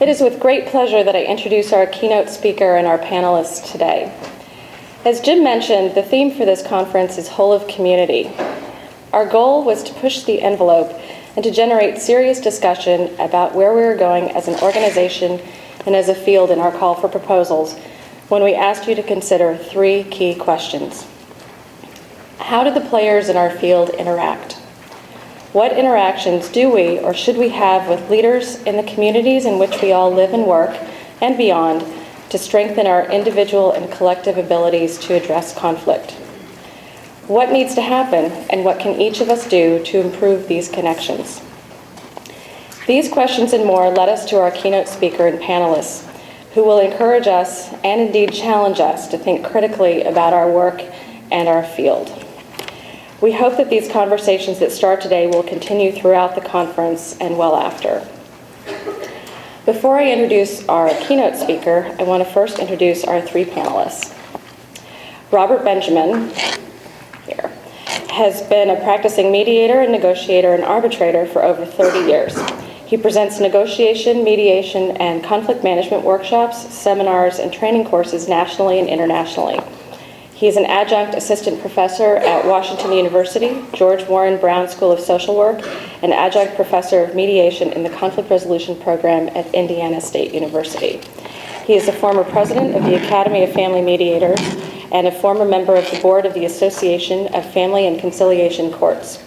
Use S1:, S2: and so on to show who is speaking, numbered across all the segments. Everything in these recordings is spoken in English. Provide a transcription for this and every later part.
S1: It is with great pleasure that I introduce our keynote speaker and our panelists today. As Jim mentioned, the theme for this conference is whole of community. Our goal was to push the envelope and to generate serious discussion about where we are going as an organization and as a field in our call for proposals when we asked you to consider three key questions. How do the players in our field interact? What interactions do we or should we have with leaders in the communities in which we all live and work and beyond to strengthen our individual and collective abilities to address conflict? What needs to happen and what can each of us do to improve these connections? These questions and more led us to our keynote speaker and panelists, who will encourage us and indeed challenge us to think critically about our work and our field. We hope that these conversations that start today will continue throughout the conference and well after. Before I introduce our keynote speaker, I want to first introduce our three panelists. Robert Benjamin, here, has been a practicing mediator and negotiator and arbitrator for over 30 years. He presents negotiation, mediation, and conflict management workshops, seminars, and training courses nationally and internationally. He is an adjunct assistant professor at Washington University, George Warren Brown School of Social Work, and adjunct professor of mediation in the conflict resolution program at Indiana State University. He is a former president of the Academy of Family Mediators and a former member of the board of the Association of Family and Conciliation Courts.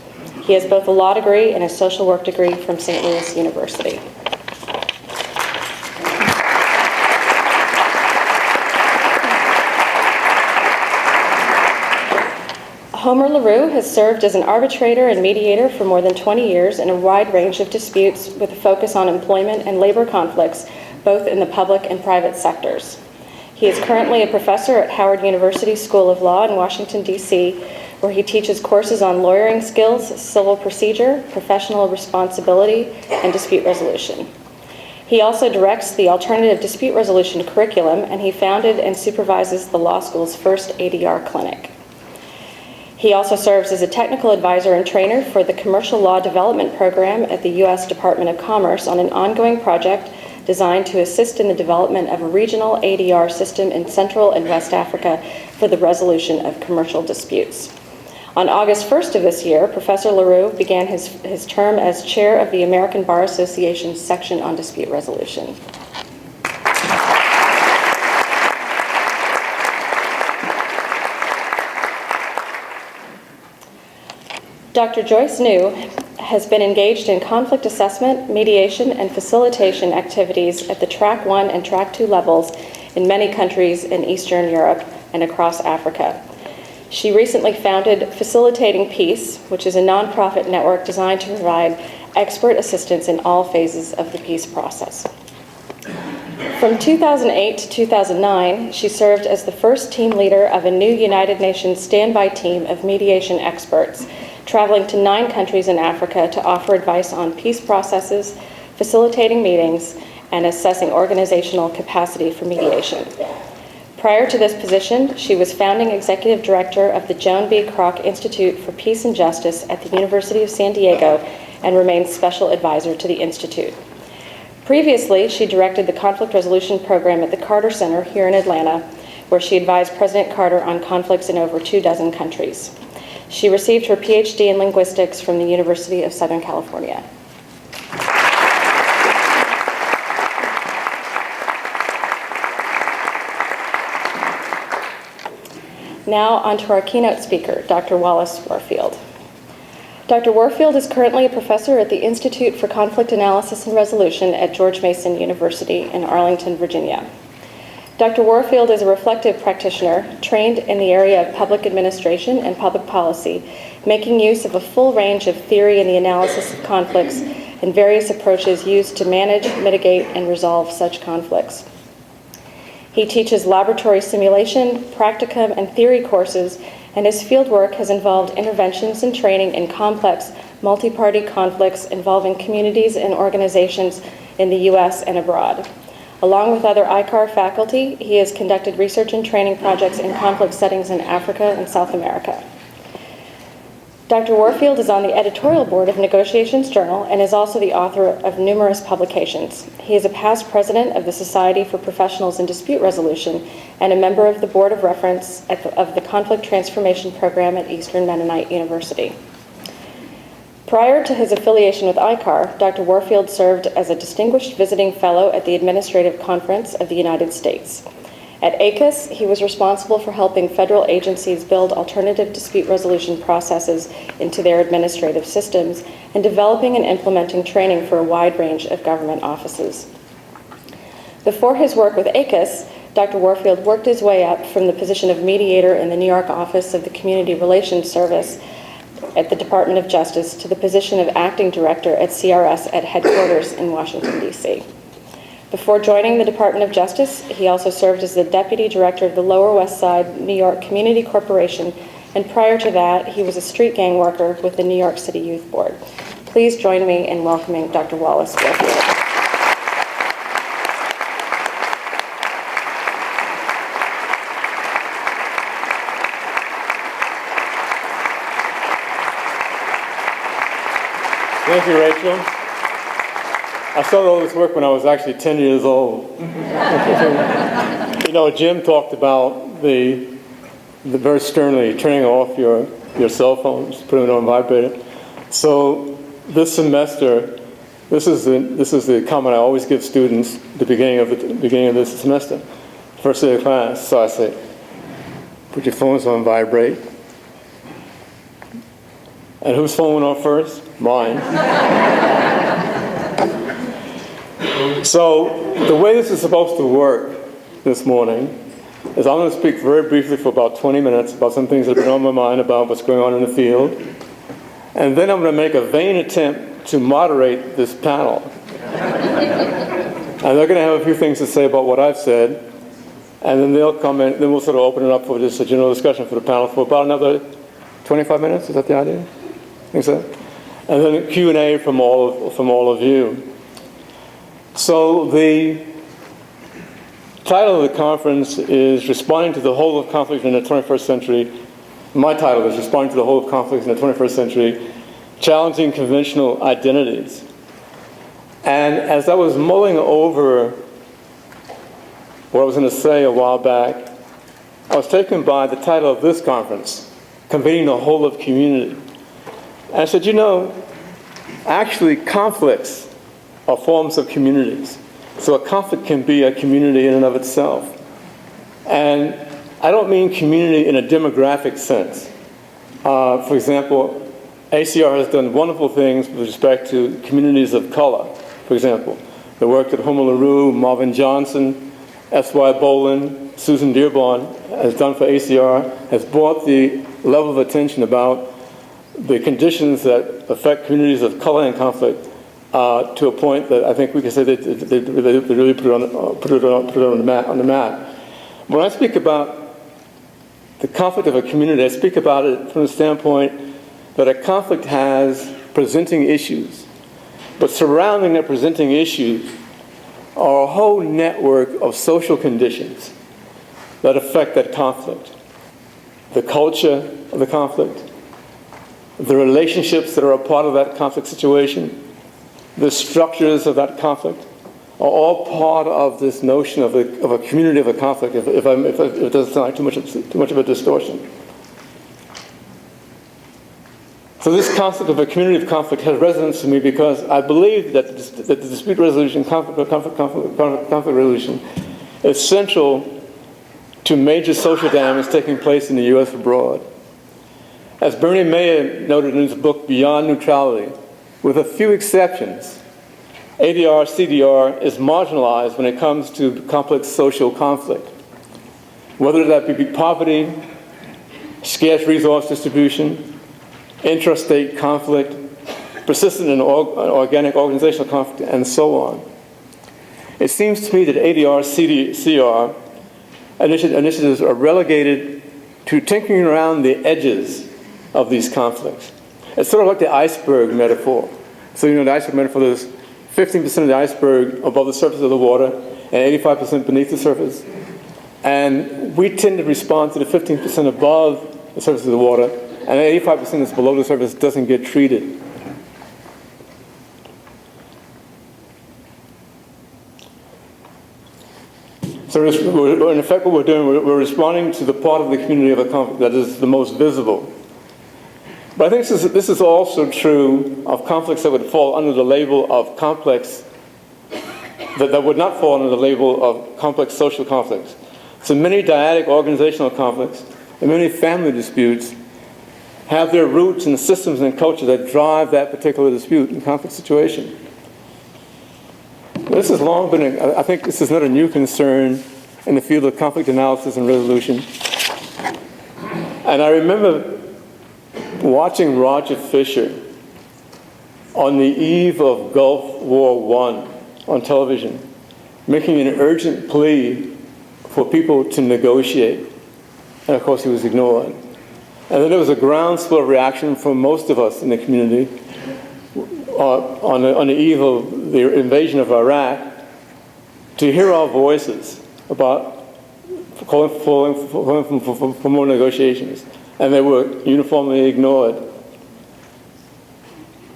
S1: He has both a law degree and a social work degree from St. Louis University. Homer LaRue has served as an arbitrator and mediator for more than 20 years in a wide range of disputes with a focus on employment and labor conflicts, both in the public and private sectors. He is currently a professor at Howard University School of Law in Washington, D.C., where he teaches courses on lawyering skills, civil procedure, professional responsibility, and dispute resolution. He also directs the alternative dispute resolution curriculum, and he founded and supervises the law school's first ADR clinic. He also serves as a technical advisor and trainer for the Commercial Law Development Program at the U.S. Department of Commerce on an ongoing project designed to assist in the development of a regional ADR system in Central and West Africa for the resolution of commercial disputes. On August 1st of this year, Professor LaRue began his term as chair of the American Bar Association's section on dispute resolution. Dr. Joyce New has been engaged in conflict assessment, mediation, and facilitation activities at the Track 1 and Track 2 levels in many countries in Eastern Europe and across Africa. She recently founded Facilitating Peace, which is a nonprofit network designed to provide expert assistance in all phases of the peace process. From 2008 to 2009, she served as the first team leader of a new United Nations standby team of mediation experts, traveling to 9 countries in Africa to offer advice on peace processes, facilitating meetings, and assessing organizational capacity for mediation. Prior to this position, she was founding executive director of the Joan B. Kroc Institute for Peace and Justice at the University of San Diego and remains special advisor to the Institute. Previously, she directed the conflict resolution program at the Carter Center here in Atlanta, where she advised President Carter on conflicts in over 24 countries. She received her PhD in linguistics from the University of Southern California. Now on to our keynote speaker, Dr. Wallace Warfield. Dr. Warfield is currently a professor at the Institute for Conflict Analysis and Resolution at George Mason University in Arlington, Virginia. Dr. Warfield is a reflective practitioner trained in the area of public administration and public policy, making use of a full range of theory in the analysis of conflicts and various approaches used to manage, mitigate, and resolve such conflicts. He teaches laboratory simulation, practicum, and theory courses, and his fieldwork has involved interventions and training in complex, multi-party conflicts involving communities and organizations in the U.S. and abroad. Along with other ICAR faculty, he has conducted research and training projects in conflict settings in Africa and South America. Dr. Warfield is on the editorial board of Negotiations Journal and is also the author of numerous publications. He is a past president of the Society for Professionals in Dispute Resolution and a member of the Board of Reference of the Conflict Transformation Program at Eastern Mennonite University. Prior to his affiliation with ICAR, Dr. Warfield served as a distinguished visiting fellow at the Administrative Conference of the United States. At ACUS, he was responsible for helping federal agencies build alternative dispute resolution processes into their administrative systems and developing and implementing training for a wide range of government offices. Before his work with ACUS, Dr. Warfield worked his way up from the position of mediator in the New York office of the Community Relations Service at the Department of Justice to the position of acting director at CRS at headquarters in Washington, D.C. Before joining the Department of Justice, he also served as the deputy director of the Lower West Side New York Community Corporation, and prior to that, he was a street gang worker with the New York City Youth Board. Please join me in welcoming Dr. Wallace Warfield.
S2: Thank you, Rachel. I started all this work when I was actually 10 years old. You know, Jim talked about the very sternly turning off your cell phones, putting it on vibrator. So this semester, this is the comment I always give students at the beginning of this semester, first day of class. So I say, put your phones on vibrate. And whose phone went off first? Mine. So the way this is supposed to work this morning is I'm going to speak very briefly for about 20 minutes about some things that have been on my mind about what's going on in the field. And then I'm going to make a vain attempt to moderate this panel. And they're going to have a few things to say about what I've said. And then they'll come in, then we'll sort of open it up for just a general discussion for the panel for about another 25 minutes. Is that the idea? I think so. And then a Q&A from all of you. So the title of the conference is Responding to the Whole of Conflict in the 21st Century. My title is Responding to the Whole of Conflict in the 21st Century, Challenging Conventional Identities. And as I was mulling over what I was going to say a while back, I was taken by the title of this conference, Convening the Whole of Community. And I said, you know, actually conflicts are forms of communities. So a conflict can be a community in and of itself. And I don't mean community in a demographic sense. For example, ACR has done wonderful things with respect to communities of color. For example, the work that Homer LaRue, Marvin Johnson, S.Y. Bolin, Susan Dearborn has done for ACR has brought the level of attention about the conditions that affect communities of color and conflict to a point that I think we can say that they really put it on the map. When I speak about the conflict of a community, I speak about it from the standpoint that a conflict has presenting issues, but surrounding that presenting issues are a whole network of social conditions that affect that conflict. The culture of the conflict, the relationships that are a part of that conflict situation, the structures of that conflict are all part of this notion of a community of a conflict, if it doesn't sound like too much of a distortion. So this concept of a community of conflict has resonance to me because I believe that the dispute resolution, conflict resolution is central to major social dynamics taking place in the U.S. abroad. As Bernie Mayer noted in his book, Beyond Neutrality, with a few exceptions, ADR, CDR is marginalized when it comes to complex social conflict. Whether that be poverty, scarce resource distribution, intrastate conflict, persistent and organic organizational conflict, and so on. It seems to me that ADR, CR initiatives are relegated to tinkering around the edges of these conflicts. It's sort of like the iceberg metaphor. So you know the iceberg metaphor is 15% of the iceberg above the surface of the water and 85% beneath the surface. And we tend to respond to the 15% above the surface of the water and 85% that's below the surface doesn't get treated. So in effect what we're doing, we're responding to the part of the community of a conflict that is the most visible. But I think this is also true of conflicts that would fall under the label of complex, that would not fall under the label of complex social conflicts. So many dyadic organizational conflicts and many family disputes have their roots in the systems and culture that drive that particular dispute and conflict situation. This has long been, I think this is not a new concern in the field of conflict analysis and resolution. And I remember watching Roger Fisher on the eve of Gulf War I on television, making an urgent plea for people to negotiate. And of course he was ignored. And then there was a groundswell of reaction from most of us in the community on the eve of the invasion of Iraq to hear our voices about calling for more negotiations. And they were uniformly ignored.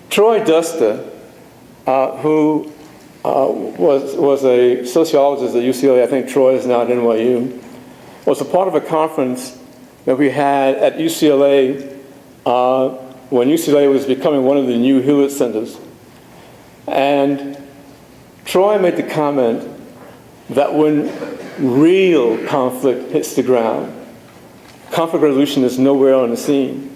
S2: Troy Duster, who was a sociologist at UCLA, I think Troy is now at NYU, was a part of a conference that we had at UCLA when UCLA was becoming one of the new Hewlett centers. And Troy made the comment that when real conflict hits the ground, conflict resolution is nowhere on the scene.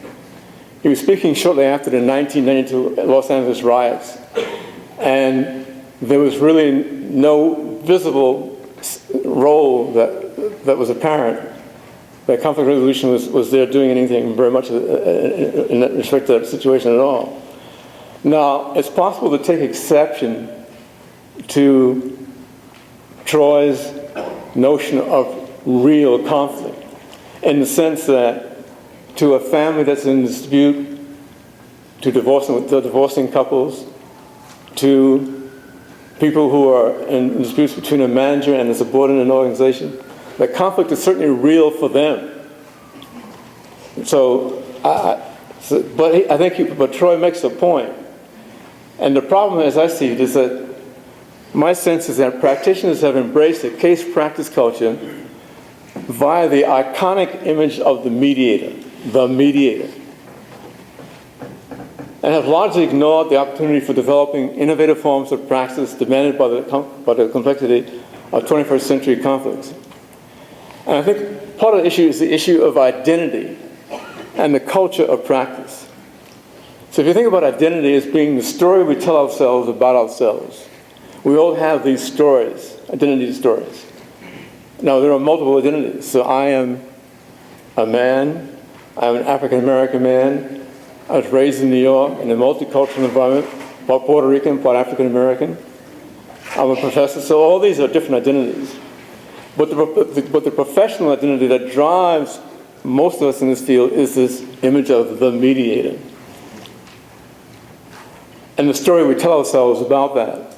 S2: He was speaking shortly after the 1992 Los Angeles riots, and there was really no visible role that was apparent that conflict resolution was there doing anything very much in respect to that situation at all. Now, it's possible to take exception to Troy's notion of real conflict, in the sense that to a family that's in dispute, to divorcing couples, to people who are in disputes between a manager and a subordinate in an organization, that conflict is certainly real for them. But Troy makes a point. And the problem, as I see it, is that my sense is that practitioners have embraced a case practice culture via the iconic image of the mediator, and have largely ignored the opportunity for developing innovative forms of practice demanded by the complexity of 21st century conflicts. And I think part of the issue is the issue of identity and the culture of practice. So if you think about identity as being the story we tell ourselves about ourselves, we all have these stories, identity stories. Now, there are multiple identities. So I am a man, I'm an African-American man, I was raised in New York in a multicultural environment, part Puerto Rican, part African-American. I'm a professor, so all these are different identities. But the professional identity that drives most of us in this field is this image of the mediator. And the story we tell ourselves about that.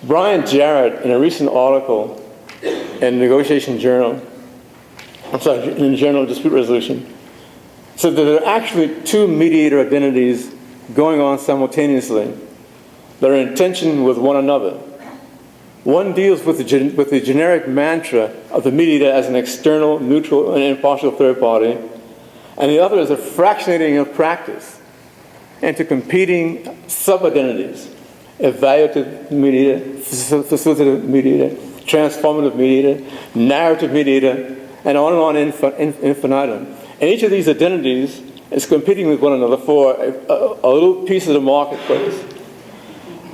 S2: Brian Jarrett, in a recent article in Negotiation Journal, in the Journal of Dispute Resolution, said that there are actually two mediator identities going on simultaneously that are in tension with one another. One deals with the generic mantra of the mediator as an external, neutral, and impartial third party, and the other is a fractionating of practice into competing sub-identities: evaluative mediator, facilitative mediator, transformative mediator, narrative mediator, and on infinitum. And each of these identities is competing with one another for a little piece of the marketplace.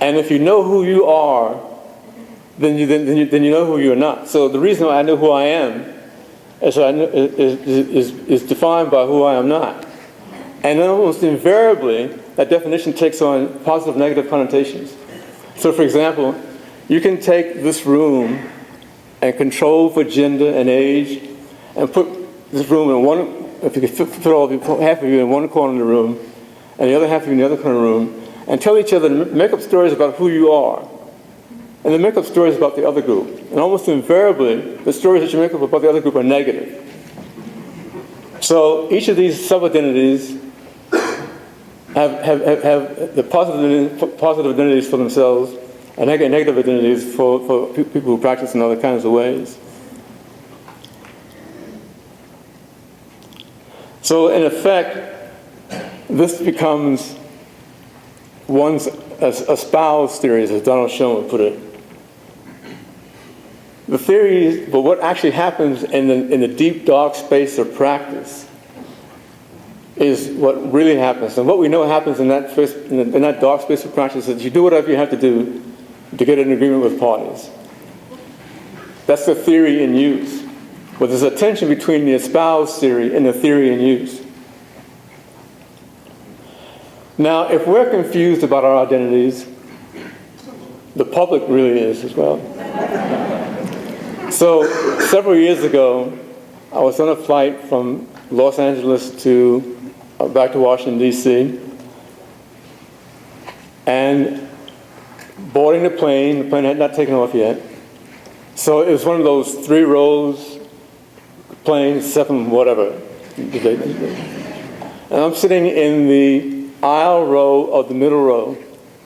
S2: And if you know who you are, then you know who you're not. So the reason why I know who I am is defined by who I am not. And then almost invariably, that definition takes on positive, negative connotations. So for example, you can take this room and control for gender and age and put this room in one, if you could fit half of you in one corner of the room and the other half of you in the other corner of the room, and tell each other, make up stories about who you are. And then make up stories about the other group. And almost invariably, the stories that you make up about the other group are negative. So each of these sub-identities have the positive identities for themselves and negative identities for people who practice in other kinds of ways. So in effect, this becomes one's espoused theories, as Donald Schoen would put it. The theory, but what actually happens in the deep, dark space of practice is what really happens. And what we know happens in that dark space of practice is you do whatever you have to do to get an agreement with parties. That's the theory in use. But there's a tension between the espoused theory and the theory in use. Now, if we're confused about our identities, the public really is as well. So, several years ago, I was on a flight from Los Angeles to back to Washington, D.C., and boarding the plane had not taken off yet. So it was one of those 3 rows planes, 7 whatever. And I'm sitting in the aisle row of the middle row,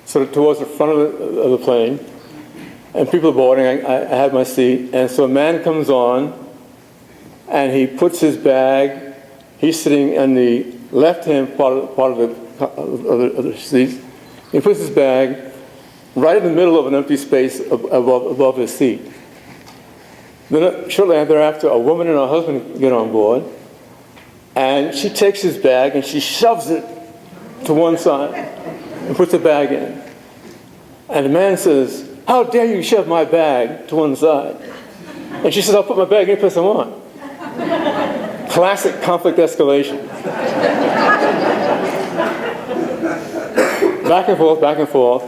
S2: sort of towards the front of the plane, and people are boarding. I had my seat, and so a man comes on, and he puts his bag. He's sitting in the left-hand part of the seat. He puts his bag right in the middle of an empty space above his seat. Then shortly thereafter, a woman and her husband get on board, and she takes his bag and she shoves it to one side and puts the bag in. And the man says, "How dare you shove my bag to one side?" And she says, "I'll put my bag any place I want." Classic conflict escalation. Back and forth, back and forth.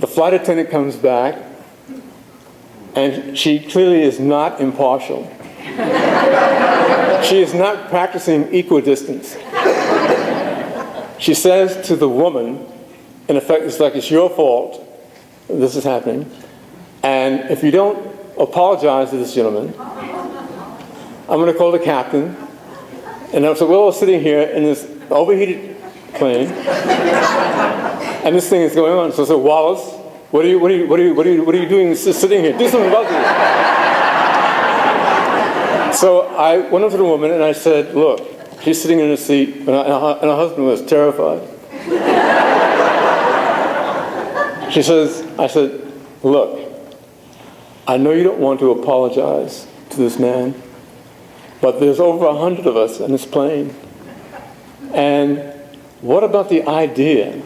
S2: The flight attendant comes back, and she clearly is not impartial. She is not practicing equidistance. She says to the woman, in effect, it's like, "It's your fault this is happening, and if you don't apologize to this gentleman, I'm going to call the captain." And so we're all sitting here in this overheated plane, and this thing is going on. So Wallace, what are you doing sitting here? Do something about this. So I went up to the woman and I said, "Look, she's sitting in her seat," and her husband was terrified. I said, "Look, I know you don't want to apologize to this man, but there's over 100 of us in this plane. And what about the idea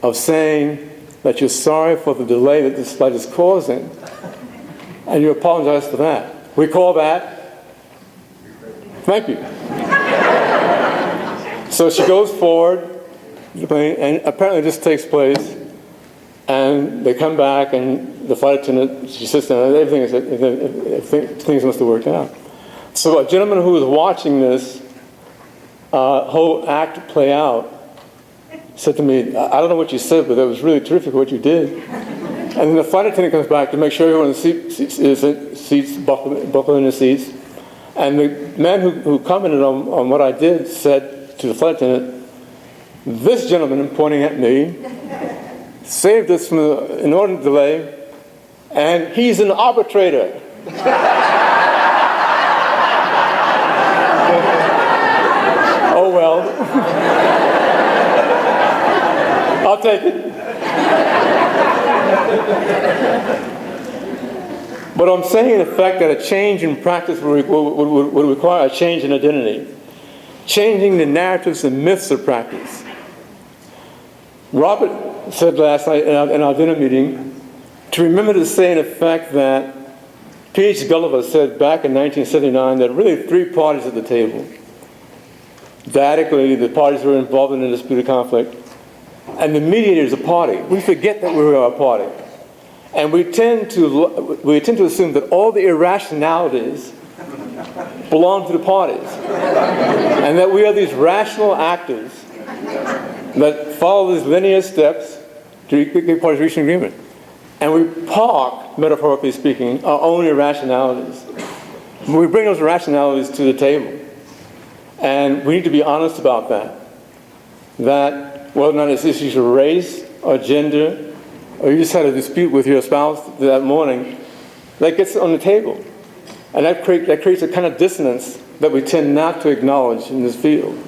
S2: of saying that you're sorry for the delay that this flight is causing, and you apologize for that? We call that, thank you." So she goes forward, and apparently this takes place, and they come back, and the flight attendant, she sits down, and things must have worked out. So a gentleman who was watching this whole act play out said to me, "I don't know what you said, but that was really terrific what you did." And then the flight attendant comes back to make sure everyone's seats buckle in the seats. And the man who commented on what I did said to the flight attendant, "This gentleman," pointing at me, "saved us from an inordinate delay, and he's an arbitrator." Oh well. I'll take it. But I'm saying, in effect, that a change in practice would require a change in identity, changing the narratives and myths of practice. Robert said last night in our dinner meeting to remember to say, in effect, that P.H. Gulliver said back in 1979 that really 3 parties at the table. Dyadically, the parties who were involved in a disputed conflict, and the mediator is a party. We forget that we are a party. And we tend to assume that all the irrationalities belong to the parties, and that we are these rational actors that follow these linear steps to get parties reach an agreement. And we park, metaphorically speaking, our own irrationalities. We bring those irrationalities to the table. And we need to be honest about that. That whether or not it's issues of race or gender, or you just had a dispute with your spouse that morning, that gets on the table. And that creates a kind of dissonance that we tend not to acknowledge in this field.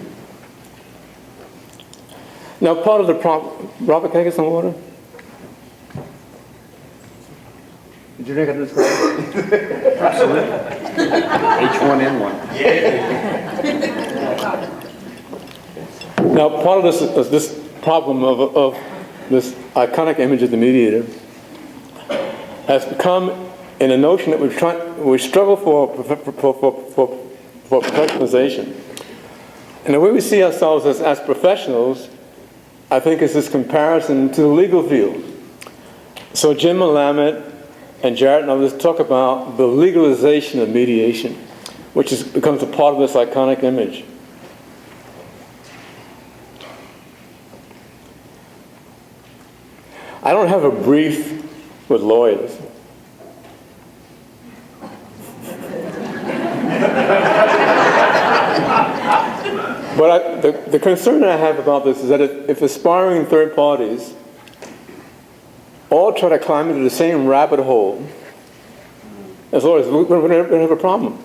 S2: Now, part of the problem... Robert, can I get some water? Did you drink out of this glass?
S3: Absolutely. H1N1.
S2: Now, part of this problem of this iconic image of the mediator has become in a notion that we struggle for professionalization. And the way we see ourselves as professionals, I think, is this comparison to the legal field. So Jim Willamette and Jarrett and others talk about the legalization of mediation, which becomes a part of this iconic image. I don't have a brief with lawyers. But the concern I have about this is that if aspiring third parties all try to climb into the same rabbit hole, as lawyers, we're going to have a problem.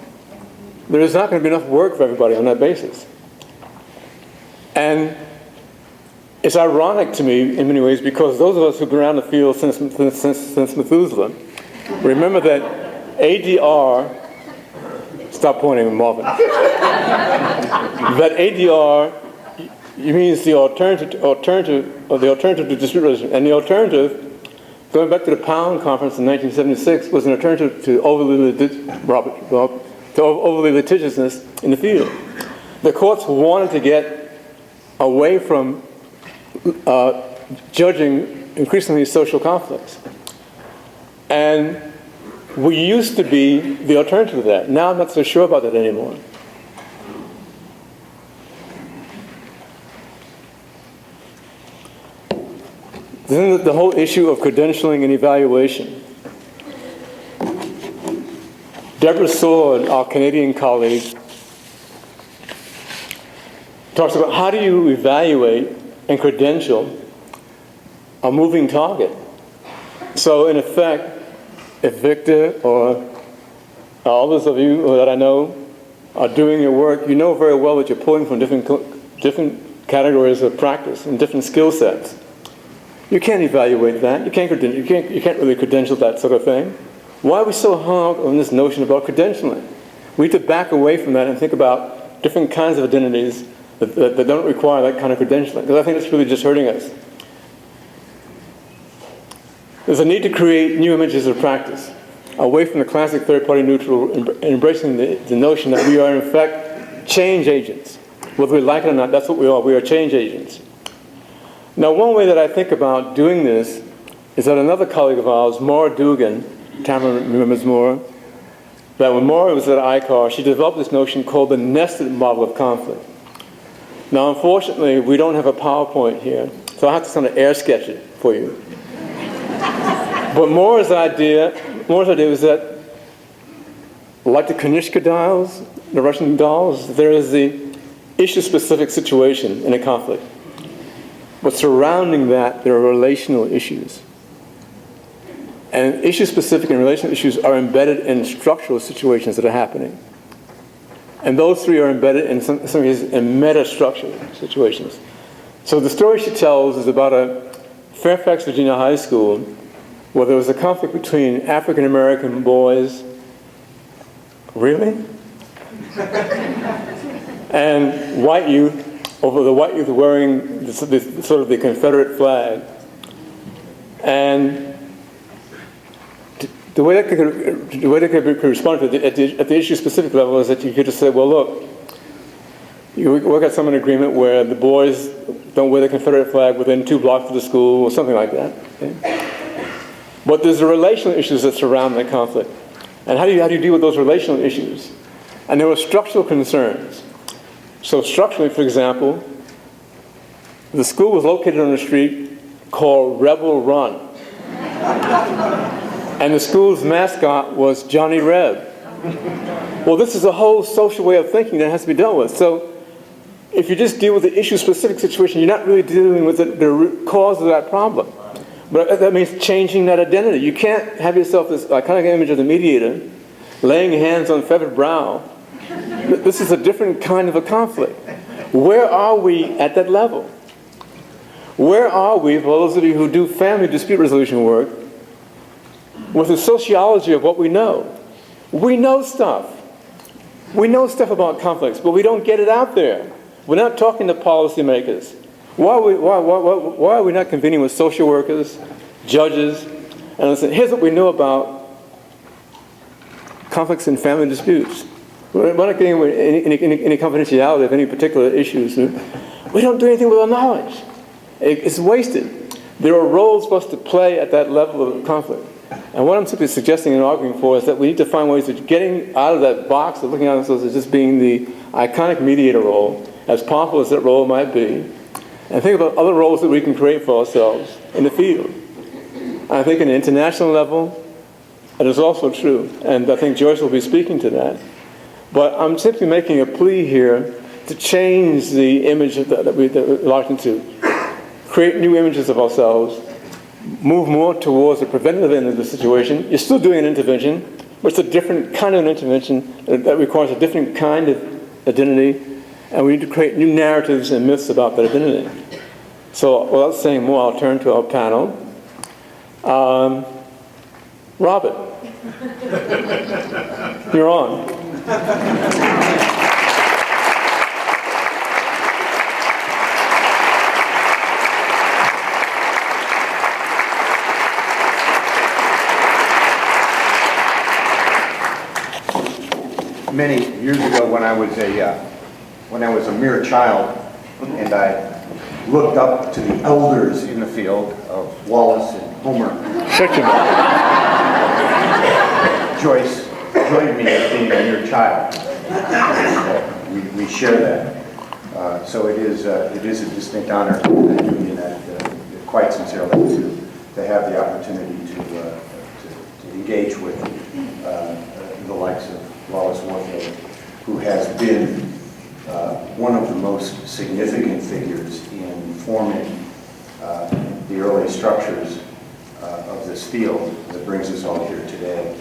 S2: There is not going to be enough work for everybody on that basis. And it's ironic to me in many ways because those of us who've been around the field since Methuselah remember that ADR, stop pointing, Marvin, that ADR means the alternative to dispute resolution. And the alternative, going back to the Pound Conference in 1976, was an alternative to overly litigiousness in the field. The courts wanted to get away from judging increasingly social conflicts. And we used to be the alternative to that. Now I'm not so sure about that anymore. Then the whole issue of credentialing and evaluation. Deborah Sword, our Canadian colleague, talks about how do you evaluate and credential a moving target. So in effect, if Victor or others of you that I know are doing your work, you know very well that you're pulling from different categories of practice and different skill sets. You can't evaluate that. You can't really credential that sort of thing. Why are we so hung up on this notion about credentialing? We need to back away from that and think about different kinds of identities that don't require that kind of credentialing, because I think it's really just hurting us. There's a need to create new images of practice, away from the classic third-party neutral, and embracing the notion that we are, in fact, change agents. Whether we like it or not, that's what we are. We are change agents. Now, one way that I think about doing this is that another colleague of ours, Maura Dugan, Tamara remembers Maura, that when Maura was at ACR, she developed this notion called the nested model of conflict. Now, unfortunately, we don't have a PowerPoint here, so I have to sort of air sketch it for you. But Maura's idea was that, like the Kanishka dials, the Russian dolls, there is the issue-specific situation in a conflict. But surrounding that, there are relational issues. And issue-specific and relational issues are embedded in structural situations that are happening. And those three are embedded in some cases in meta-structural situations. So the story she tells is about a Fairfax, Virginia high school where there was a conflict between African-American boys, really? And white youth, over the white youth wearing sort of the Confederate flag. And the way that could respond to at the issue-specific level is that you could just say, well, look, you work out some agreement where the boys don't wear the Confederate flag within 2 blocks of the school or something like that. Okay? But there's the relational issues that surround that conflict. And how do you deal with those relational issues? And there were structural concerns. So structurally, for example, the school was located on a street called Rebel Run. And the school's mascot was Johnny Reb. Well, this is a whole social way of thinking that has to be dealt with. So if you just deal with the issue-specific situation, you're not really dealing with the root cause of that problem. But that means changing that identity. You can't have yourself this iconic image of the mediator, laying hands on feathered brow. This is a different kind of a conflict. Where are we at that level? Where are we, for those of you who do family dispute resolution work, with the sociology of what we know? We know stuff. We know stuff about conflicts, but we don't get it out there. We're not talking to policymakers. Why are we not convening with social workers, judges, and listen, here's what we know about conflicts and family disputes. We're not getting any confidentiality of any particular issues. We don't do anything with our knowledge. It's wasted. There are roles for us to play at that level of conflict. And what I'm simply suggesting and arguing for is that we need to find ways of getting out of that box of looking at ourselves as just being the iconic mediator role, as powerful as that role might be, and think about other roles that we can create for ourselves in the field. I think at an international level, it is also true, and I think Joyce will be speaking to that. But I'm simply making a plea here to change the image that we're locked into, create new images of ourselves, move more towards the preventative end of the situation. You're still doing an intervention, but it's a different kind of an intervention that requires a different kind of identity, and we need to create new narratives and myths about that identity. So without saying more, I'll turn to our panel. Robert, you're on.
S3: Many years ago, when I was a mere child, and I looked up to the elders in the field of Wallace and Homer, Joyce joined me as being a mere child. We share that. So it is a distinct honor and quite sincerely to have the opportunity to engage with the likes of Wallace Warfield, who has been one of the most significant figures in forming the early structures of this field that brings us all here today.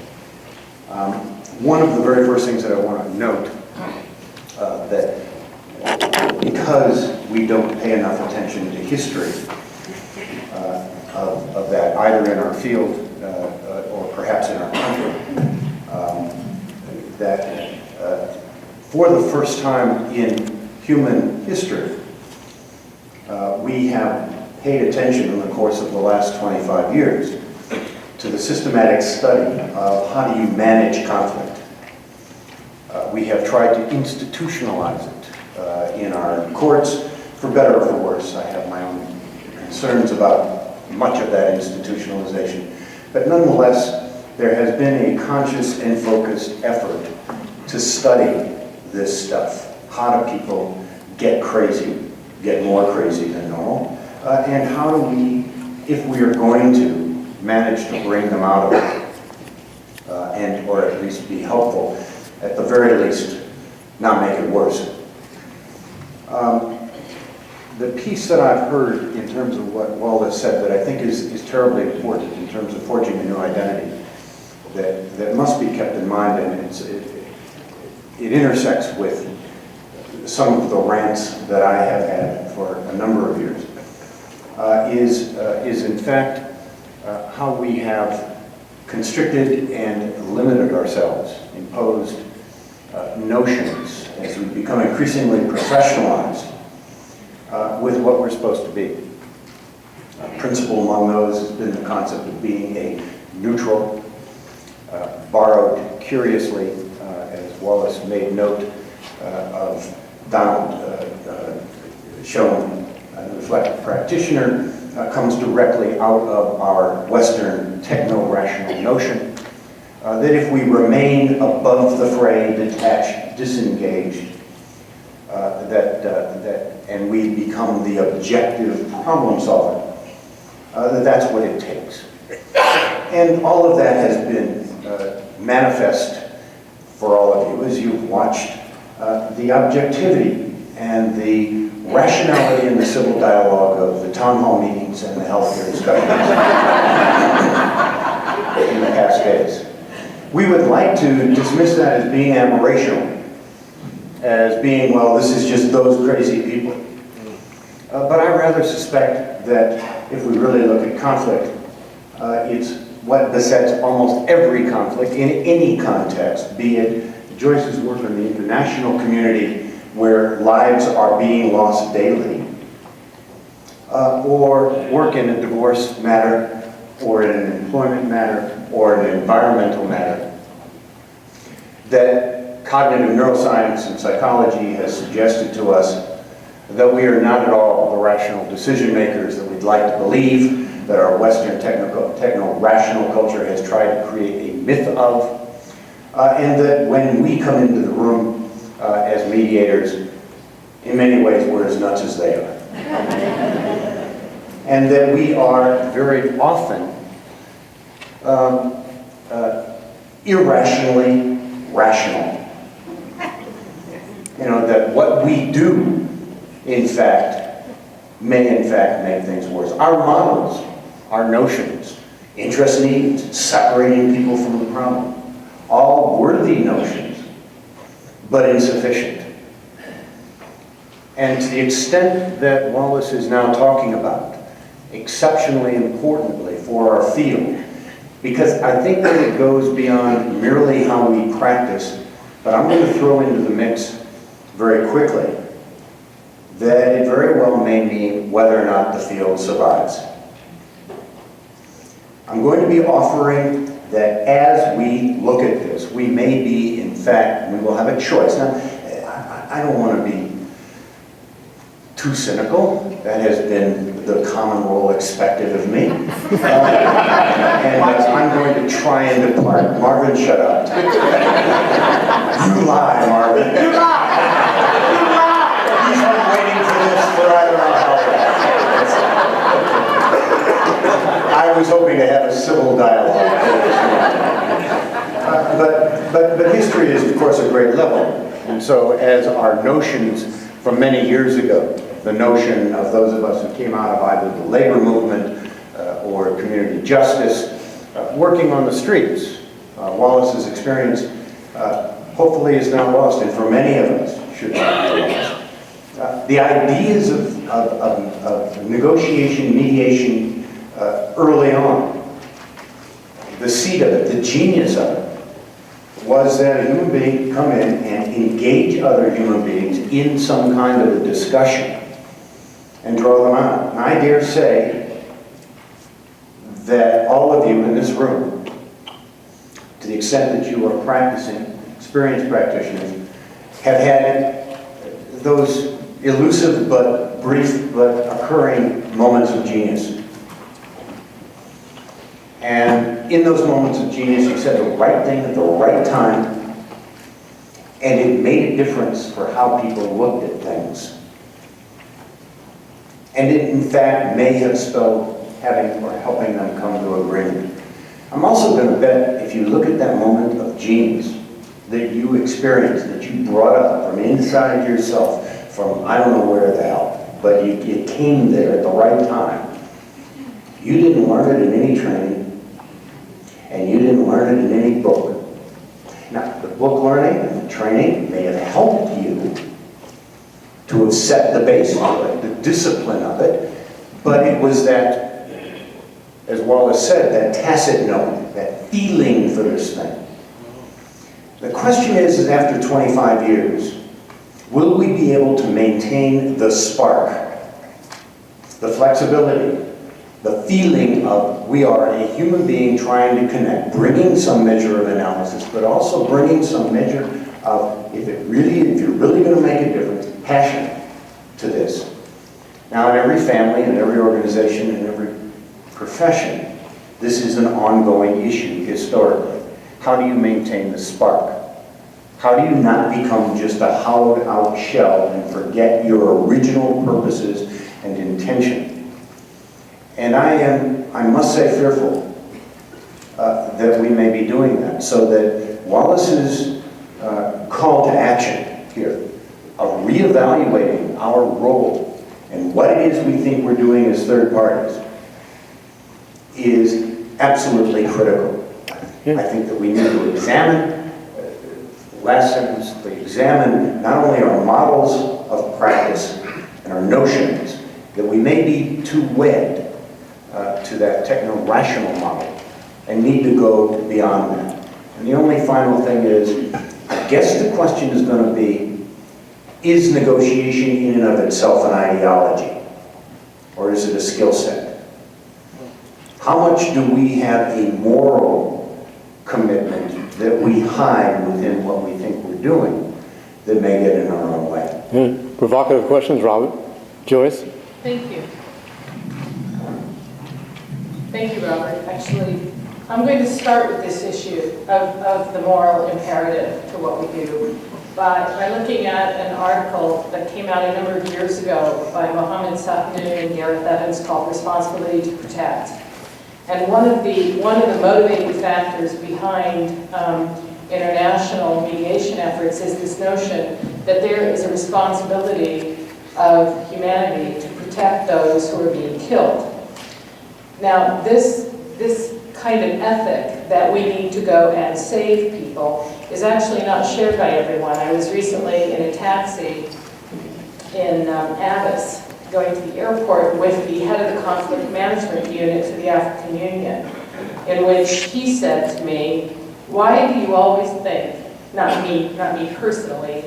S3: One of the very first things that I want to note that because we don't pay enough attention to history of that, either in our field or perhaps in our country, that for the first time in human history, we have paid attention in the course of the last 25 years to the systematic study of how do you manage conflict. We have tried to institutionalize it in our courts, for better or for worse. I have my own concerns about much of that institutionalization. But nonetheless, there has been a conscious and focused effort to study this stuff. How do people get crazy, get more crazy than normal? And how do we, if we are going to manage to bring them out of it, and or at least be helpful, at the very least, not make it worse. The piece that I've heard in terms of what Wallace said that I think is terribly important in terms of forging a new identity that must be kept in mind, and it intersects with some of the rants that I have had for a number of years, is in fact how we have constricted and limited ourselves, imposed notions as we become increasingly professionalized with what we're supposed to be. Principal among those has been the concept of being a neutral, borrowed curiously, as Wallace made note of Donald Schoen, the reflective practitioner, comes directly out of our Western techno-rational notion that if we remain above the fray, detached, disengaged, and we become the objective problem solver, that's what it takes. And all of that has been manifest for all of you as you've watched the objectivity and the rationality and the civil dialogue of the town hall meetings and the healthcare discussions in the past days. We would like to dismiss that as being aberrational, as being, well, this is just those crazy people. But I rather suspect that if we really look at conflict, it's what besets almost every conflict in any context, be it Joyce's work in the international community where lives are being lost daily, or work in a divorce matter, or in an employment matter, or an environmental matter, that cognitive neuroscience and psychology has suggested to us that we are not at all the rational decision makers that we'd like to believe, that our Western techno-rational culture has tried to create a myth of, and that when we come into the room as mediators, in many ways we're as nuts as they are. And that we are very often irrationally rational. You know, that what we do, in fact, may in fact make things worse. Our models, our notions, interest needs, separating people from the problem, all worthy notions, but insufficient. And to the extent that Wallace is now talking about, exceptionally importantly for our field, because I think that it goes beyond merely how we practice, but I'm going to throw into the mix very quickly that it very well may mean whether or not the field survives. I'm going to be offering that as we look at this, we may be, in fact, we will have a choice. Now, I don't want to be too cynical. That has been the common role expected of me. And I'm going to try and depart. Marvin, shut up. You lie, Marvin. You lie! You lie! He's been waiting for this for I don't know how long. I was hoping to have a civil dialogue. But history is, of course, a great level. And so as our notions from many years ago, the notion of those of us who came out of either the labor movement or community justice, working on the streets. Wallace's experience hopefully is not lost, and for many of us should not be lost. The ideas of negotiation, mediation early on, the seed of it, the genius of it, was that a human being could come in and engage other human beings in some kind of a discussion and draw them out. And I dare say that all of you in this room, to the extent that you are practicing, experienced practitioners, have had those elusive but brief but occurring moments of genius. And in those moments of genius, you said the right thing at the right time, and it made a difference for how people looked at things. And it, in fact, may have spelled having or helping them come to agreement. I'm also going to bet, if you look at that moment of genius that you experienced, that you brought up from inside yourself, from I don't know where the hell, but it came there at the right time. You didn't learn it in any training, and you didn't learn it in any book. Now, the book learning and the training may have helped you to have set the base for it, the discipline of it, but it was that, as Wallace said, that tacit knowing, that feeling for this thing. The question is after 25 years, will we be able to maintain the spark, the flexibility, the feeling of we are a human being trying to connect, bringing some measure of analysis, but also bringing some measure of, if you're really going to make a difference, passion to this. Now, in every family, in every organization, in every profession, this is an ongoing issue historically. How do you maintain the spark? How do you not become just a hollowed out shell and forget your original purposes and intention? And I must say, fearful that we may be doing that, so that Wallace's call to action here, a reevaluating our role and what it is we think we're doing as third parties is absolutely critical. I think that we need to examine, last sentence, we examine not only our models of practice and our notions, that we may be too wed to that techno-rational model and need to go beyond that. And the only final thing is, I guess the question is going to be, is negotiation in and of itself an ideology? Or is it a skill set? How much do we have a moral commitment that we hide within what we think we're doing that may get in our own way?
S2: Provocative questions, Robert. Joyce?
S4: Thank you. Thank you, Robert. Actually, I'm going to start with this issue of the moral imperative to what we do by looking at an article that came out a number of years ago by Mohammed Sahnoon and Gareth Evans called Responsibility to Protect. And one of the motivating factors behind international mediation efforts is this notion that there is a responsibility of humanity to protect those who are being killed. Now, this kind of ethic that we need to go and save people is actually not shared by everyone. I was recently in a taxi in Addis, going to the airport with the head of the conflict management unit for the African Union, in which he said to me, "Why do you always think, not me personally,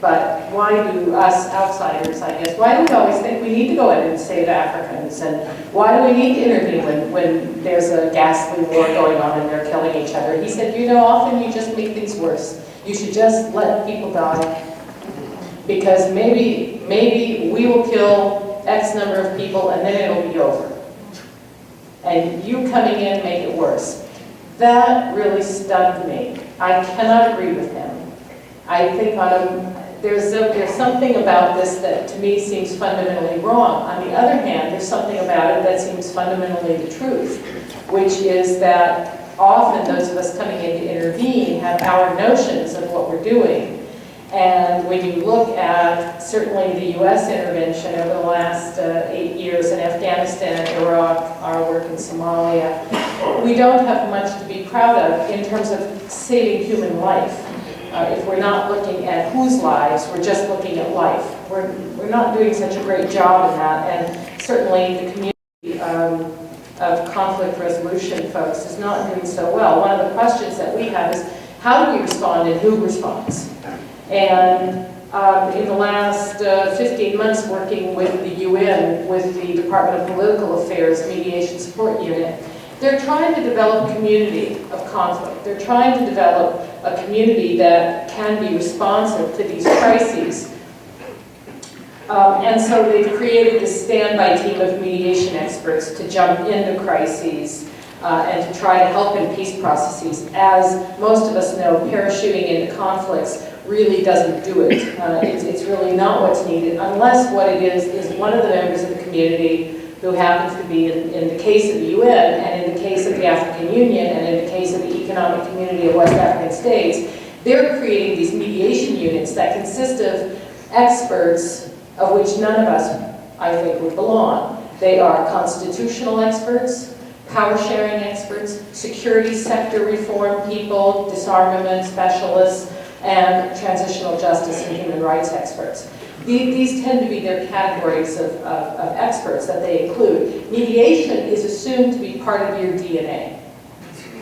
S4: but why do us outsiders, I guess, why do we always think we need to go in and save Africans? And why do we need to intervene when there's a ghastly war going on and they're killing each other?" He said, "You know, often you just make things worse. You should just let people die. Because maybe we will kill X number of people and then it'll be over. And you coming in make it worse." That really stunned me. I cannot agree with him. I think there's something about this that to me seems fundamentally wrong. On the other hand, there's something about it that seems fundamentally the truth, which is that often those of us coming in to intervene have our notions of what we're doing. And when you look at certainly the U.S. intervention over the last 8 years in Afghanistan, Iraq, our work in Somalia, we don't have much to be proud of in terms of saving human life. If we're not looking at whose lives, we're just looking at life. We're not doing such a great job in that, and certainly the community of conflict resolution folks is not doing so well. One of the questions that we have is, how do we respond and who responds? And in the last 15 months working with the UN, with the Department of Political Affairs Mediation Support Unit, they're trying to develop a community of conflict. They're trying to develop a community that can be responsive to these crises. And so they've created this standby team of mediation experts to jump into crises and to try to help in peace processes. As most of us know, parachuting into conflicts really doesn't do it. It's really not what's needed, unless what it is one of the members of the community who happens to be, in the case of the UN, and in the case of the African Union, and in the case of the Economic Community of West African States, they're creating these mediation units that consist of experts of which none of us, I think, would belong. They are constitutional experts, power-sharing experts, security sector reform people, disarmament specialists, and transitional justice and human rights experts. These tend to be their categories of experts that they include. Mediation is assumed to be part of your DNA.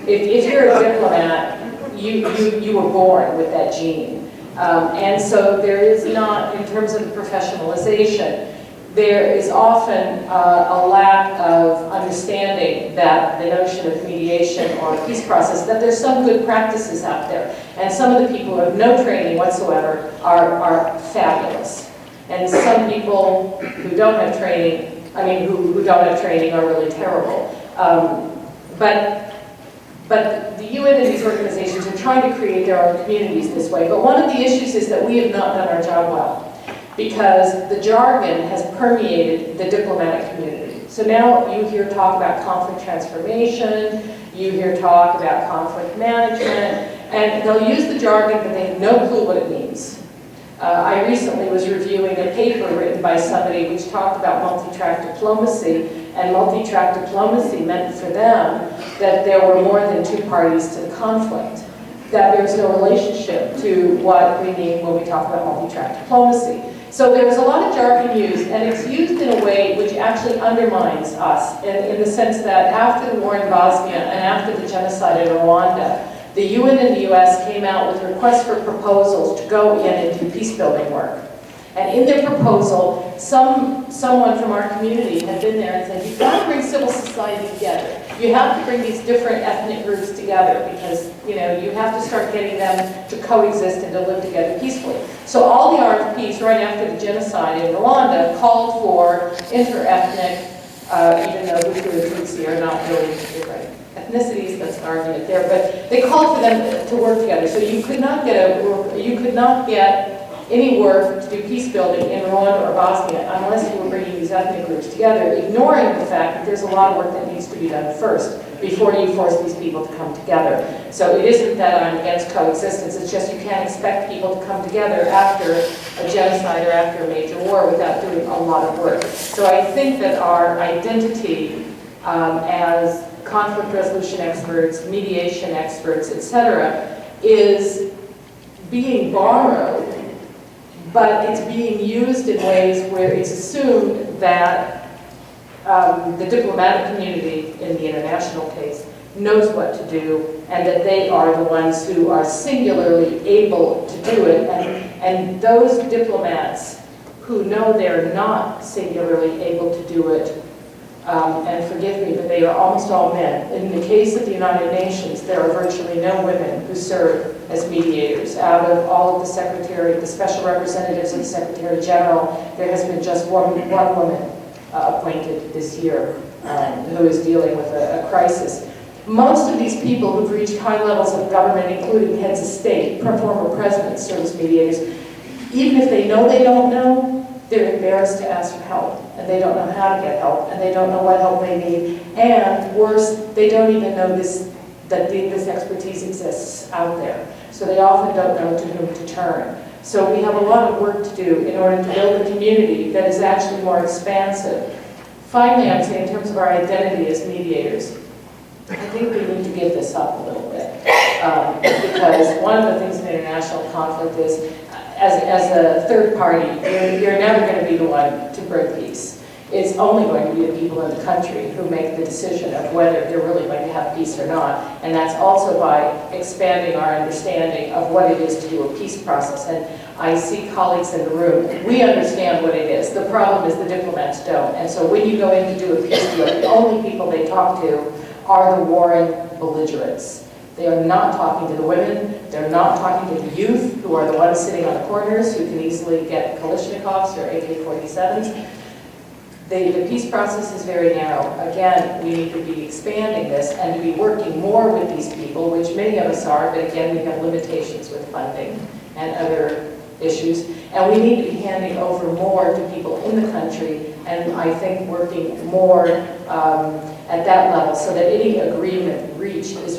S4: If you're a diplomat, you were born with that gene. And so there is not, in terms of the professionalization, there is often a lack of understanding that the notion of mediation or peace process, that there's some good practices out there. And some of the people who have no training whatsoever are fabulous. And some people who don't have training, who don't have training are really terrible. But the UN and these organizations are trying to create their own communities this way. But one of the issues is that we have not done our job well, because the jargon has permeated the diplomatic community. So now you hear talk about conflict transformation, you hear talk about conflict management, and they'll use the jargon, but they have no clue what it means. I recently was reviewing a paper written by somebody which talked about multi-track diplomacy, and multi-track diplomacy meant for them that there were more than two parties to the conflict, that there's no relationship to what we mean when we talk about multi-track diplomacy. So there's a lot of jargon used, and it's used in a way which actually undermines us, in the sense that after the war in Bosnia and after the genocide in Rwanda, the UN and the US came out with requests for proposals to go in and do peace-building work. And in their proposal, someone from our community had been there and said, you've got to bring civil society together. You have to bring these different ethnic groups together because, you know, you have to start getting them to coexist and to live together peacefully. So all the RFPs right after the genocide in Rwanda called for inter-ethnic, even though Hutu and Tutsi are not really different ethnicities, that's an argument there, but they called for them to work together. So you could not get any work to do peace building in Rwanda or Bosnia unless you were bringing these ethnic groups together, ignoring the fact that there's a lot of work that needs to be done first before you force these people to come together. So it isn't that I'm against coexistence, it's just you can't expect people to come together after a genocide or after a major war without doing a lot of work. So I think that our identity as conflict resolution experts, mediation experts, etc., is being borrowed, but it's being used in ways where it's assumed that the diplomatic community, in the international case, knows what to do, and that they are the ones who are singularly able to do it. And those diplomats who know they're not singularly able to do it, and forgive me, but they are almost all men. In the case of the United Nations, there are virtually no women who serve as mediators. Out of all of the special representatives and the Secretary General, there has been just one woman appointed this year who is dealing with a crisis. Most of these people who've reached high levels of government, including heads of state, former presidents, serve as mediators. Even if they know they don't know, they're embarrassed to ask for help, and they don't know how to get help, and they don't know what help they need, and worse, they don't even know that this expertise exists out there. So they often don't know to whom to turn. So we have a lot of work to do in order to build a community that is actually more expansive. Finally, I would say in terms of our identity as mediators, I think we need to give this up a little bit. Because one of the things in international conflict is, as a third party, you're never going to be the one to bring peace. It's only going to be the people in the country who make the decision of whether they're really going to have peace or not. And that's also by expanding our understanding of what it is to do a peace process. And I see colleagues in the room, we understand what it is. The problem is the diplomats don't. And so when you go in to do a peace deal, the only people they talk to are the warring belligerents. They are not talking to the women, they're not talking to the youth, who are the ones sitting on the corners, who can easily get Kalashnikovs or AK-47s. The peace process is very narrow. Again, we need to be expanding this and to be working more with these people, which many of us are, but again, we have limitations with funding and other issues. And we need to be handing over more to people in the country, and I think working more at that level, so that any agreement reached is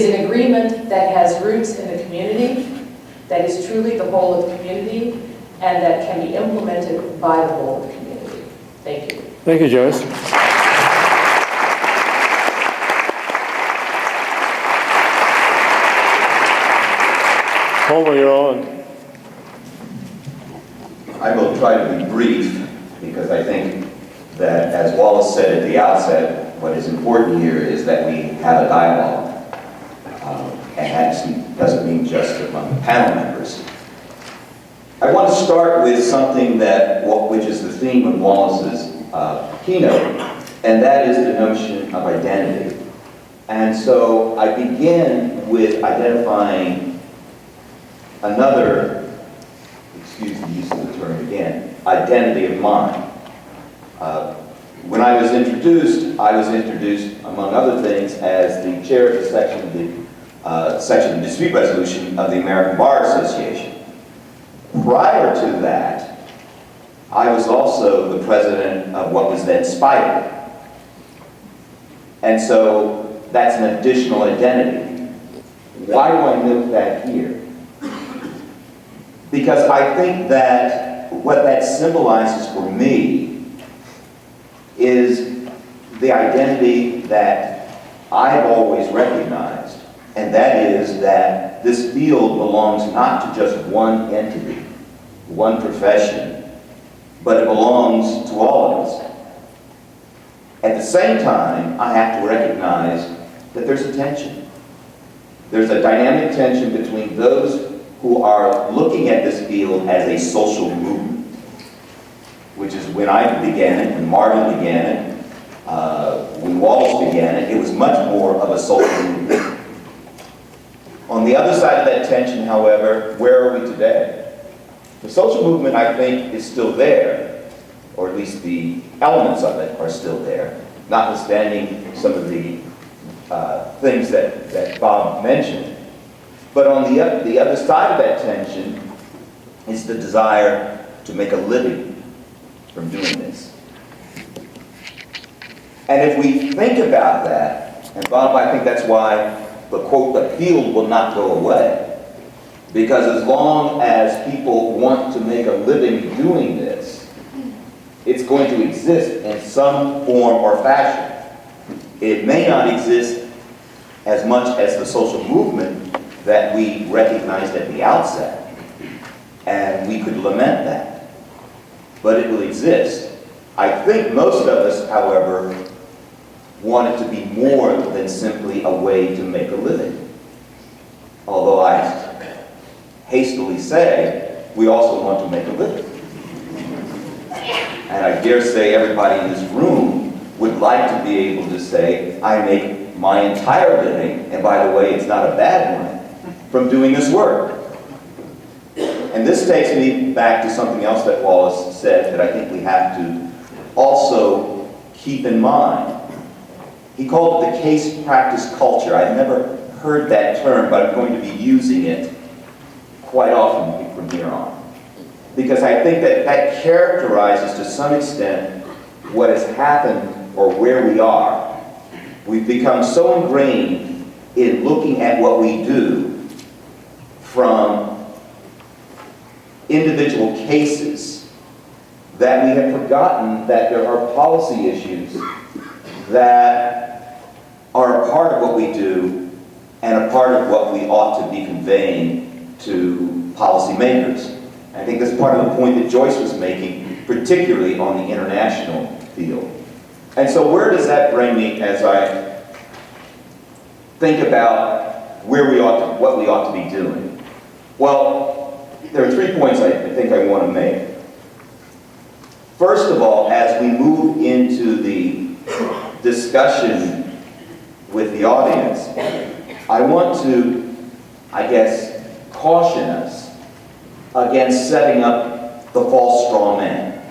S4: an agreement that has roots in the community, that is truly the whole of the community, and that can be implemented by the whole of the community. Thank you.
S2: Thank you, Joyce. Homer, you're on.
S5: I will try to be brief because I think that, as Wallace said at the outset, what is important here is that we have a dialogue. And that doesn't mean just among the panel members. I want to start with something which is the theme of Wallace's keynote, and that is the notion of identity. And so I begin with identifying another, excuse the use of the term again, identity of mind. When I was introduced, among other things, as the chair of the section of dispute resolution of the American Bar Association. Prior to that, I was also the president of what was then SPIDER. And so that's an additional identity. Why do I note that here? Because I think that what that symbolizes for me is the identity that I've always recognized, and that is that this field belongs not to just one entity, one profession, but it belongs to all of us. At the same time, I have to recognize that there's a tension. There's a dynamic tension between those who are looking at this field as a social movement, which is when I began it, when Marvin began it, when Wallace began it, it was much more of a social movement. On the other side of that tension, however, where are we today? The social movement, I think, is still there, or at least the elements of it are still there, notwithstanding some of the things that Bob mentioned. But on the other side of that tension is the desire to make a living from doing this. And if we think about that, and Bob, I think that's why the quote, the field will not go away. Because as long as people want to make a living doing this, it's going to exist in some form or fashion. It may not exist as much as the social movement that we recognized at the outset, and we could lament that, but it will exist. I think most of us, however, want it to be more than simply a way to make a living. Although I hastily say, we also want to make a living. And I dare say everybody in this room would like to be able to say, I make my entire living, and by the way, it's not a bad one, from doing this work. And this takes me back to something else that Wallace said that I think we have to also keep in mind. He called it the case practice culture. I've never heard that term, but I'm going to be using it quite often from here on. Because I think that that characterizes to some extent what has happened or where we are. We've become so ingrained in looking at what we do from individual cases that we have forgotten that there are policy issues that are a part of what we do and a part of what we ought to be conveying to policymakers. I think that's part of the point that Joyce was making, particularly on the international field. And so where does that bring me as I think about where we ought to, what we ought to be doing? Well, there are 3 points I think I want to make. First of all, as we move into the discussion with the audience, I want to, I guess, caution us against setting up the false straw man.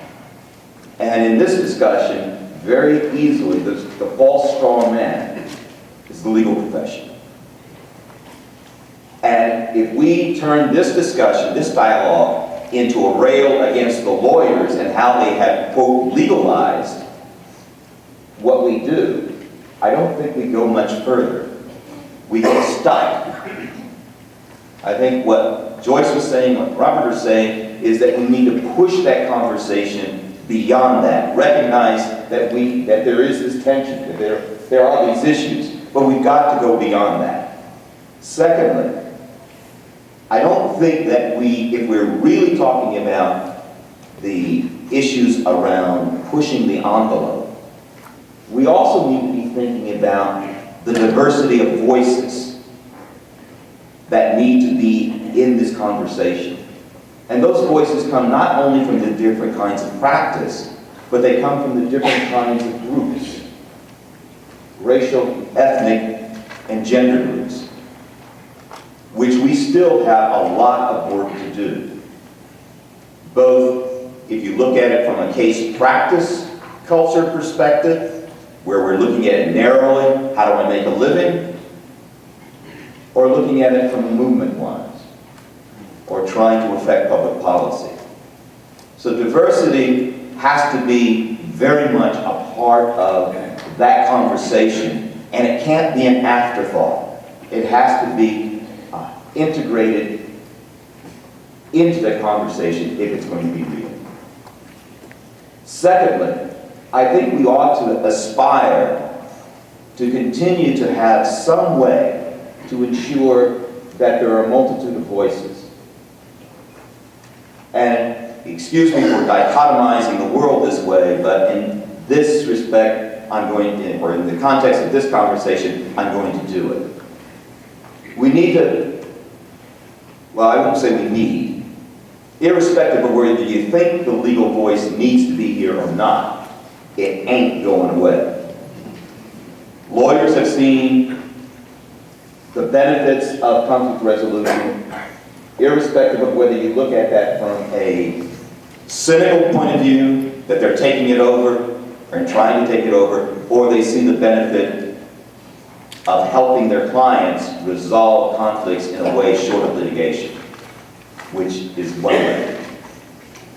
S5: And in this discussion, very easily, the false straw man is the legal profession. And if we turn this discussion, this dialogue, into a rail against the lawyers and how they have, quote, legalized what we do, I don't think we go much further. We get stuck. I think what Joyce was saying, what Robert was saying, is that we need to push that conversation beyond that. Recognize that there is this tension, that there are these issues, but we've got to go beyond that. Secondly, I don't think that if we're really talking about the issues around pushing the envelope, we also need to be thinking about the diversity of voices that need to be in this conversation. And those voices come not only from the different kinds of practice, but they come from the different kinds of groups, racial, ethnic, and gender groups, which we still have a lot of work to do. Both, if you look at it from a case practice culture perspective, where we're looking at it narrowly, how do I make a living? Or looking at it from movement-wise, or trying to affect public policy. So diversity has to be very much a part of that conversation, and it can't be an afterthought. It has to be integrated into the conversation if it's going to be real. Secondly, I think we ought to aspire to continue to have some way to ensure that there are a multitude of voices. And excuse me for dichotomizing the world this way, but in this respect, I'm going to, or in the context of this conversation, I'm going to do it. We need to, well, I won't say we need, irrespective of whether you think the legal voice needs to be here or not, it ain't going away. Lawyers have seen the benefits of conflict resolution, irrespective of whether you look at that from a cynical point of view, that they're taking it over, or trying to take it over, or they see the benefit of helping their clients resolve conflicts in a way short of litigation, which is one way.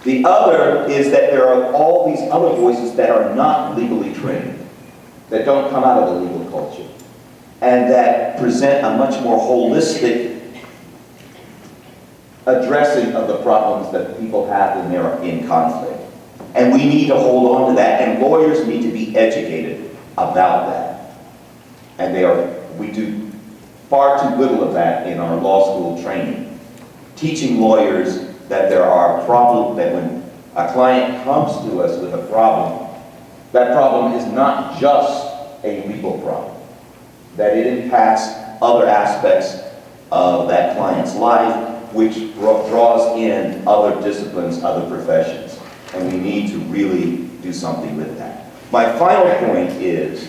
S5: The other is that there are all these other voices that are not legally trained, that don't come out of the legal culture, and that present a much more holistic addressing of the problems that people have when they're in conflict. And we need to hold on to that, and lawyers need to be educated about that. And we do far too little of that in our law school training. Teaching lawyers that there are problems, that when a client comes to us with a problem, that problem is not just a legal problem, that it impacts other aspects of that client's life, which draws in other disciplines, other professions. And we need to really do something with that. My final point is,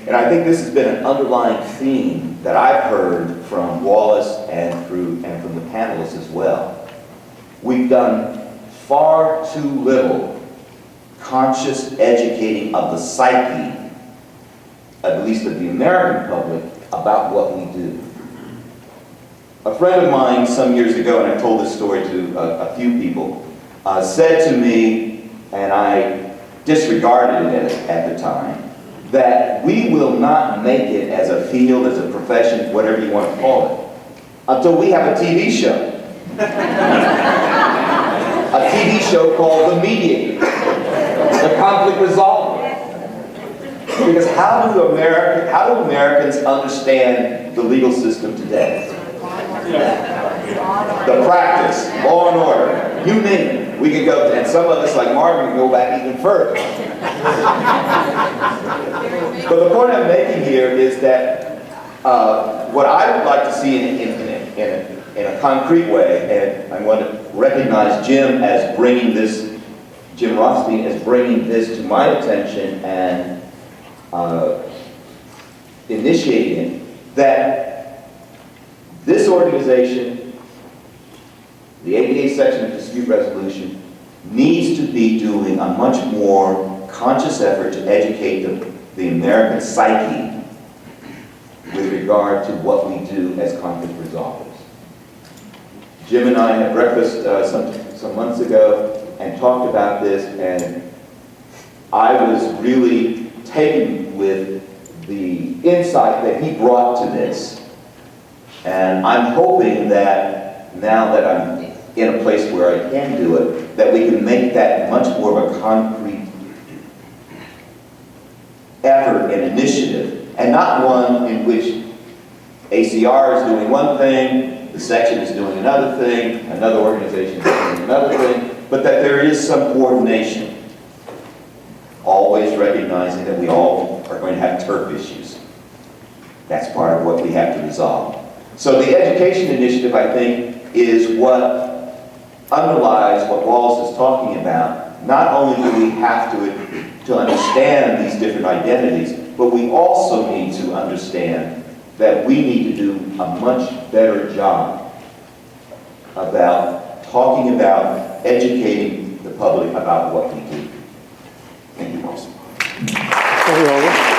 S5: and I think this has been an underlying theme that I've heard from Wallace and from the panelists as well. We've done far too little conscious educating of the psyche, at least of the American public, about what we do. A friend of mine some years ago, and I've told this story to a few people, said to me, and I disregarded it at the time, that we will not make it as a field, as a profession, whatever you want to call it, until we have a TV show. A TV show called The Mediator, The Conflict Resolver. Because how do Americans understand the legal system today? The practice, law and order, you name it. We could go, and some of us, like Marvin, can go back even further. But the point I'm making here is that what I would like to see in a concrete way, and I want to recognize Jim Rothstein as bringing this to my attention and initiating it, that this organization, the ADA section of dispute resolution, needs to be doing a much more conscious effort to educate the American psyche with regard to what we do as conflict resolvers. Jim and I had breakfast some months ago and talked about this, and I was really taken with the insight that he brought to this. And I'm hoping that now that I'm in a place where I can do it, that we can make that much more of a concrete effort and initiative, and not one in which ACR is doing one thing, the section is doing another thing, another organization is doing another thing, but that there is some coordination, always recognizing that we all are going to have turf issues. That's part of what we have to resolve. So the education initiative, I think, is what underlies what Wallace is talking about. Not only do we have to understand these different identities, but we also need to understand that we need to do a much better job about talking about educating the public about what we do. Thank you, Wallace.
S2: Thank you, Wallace.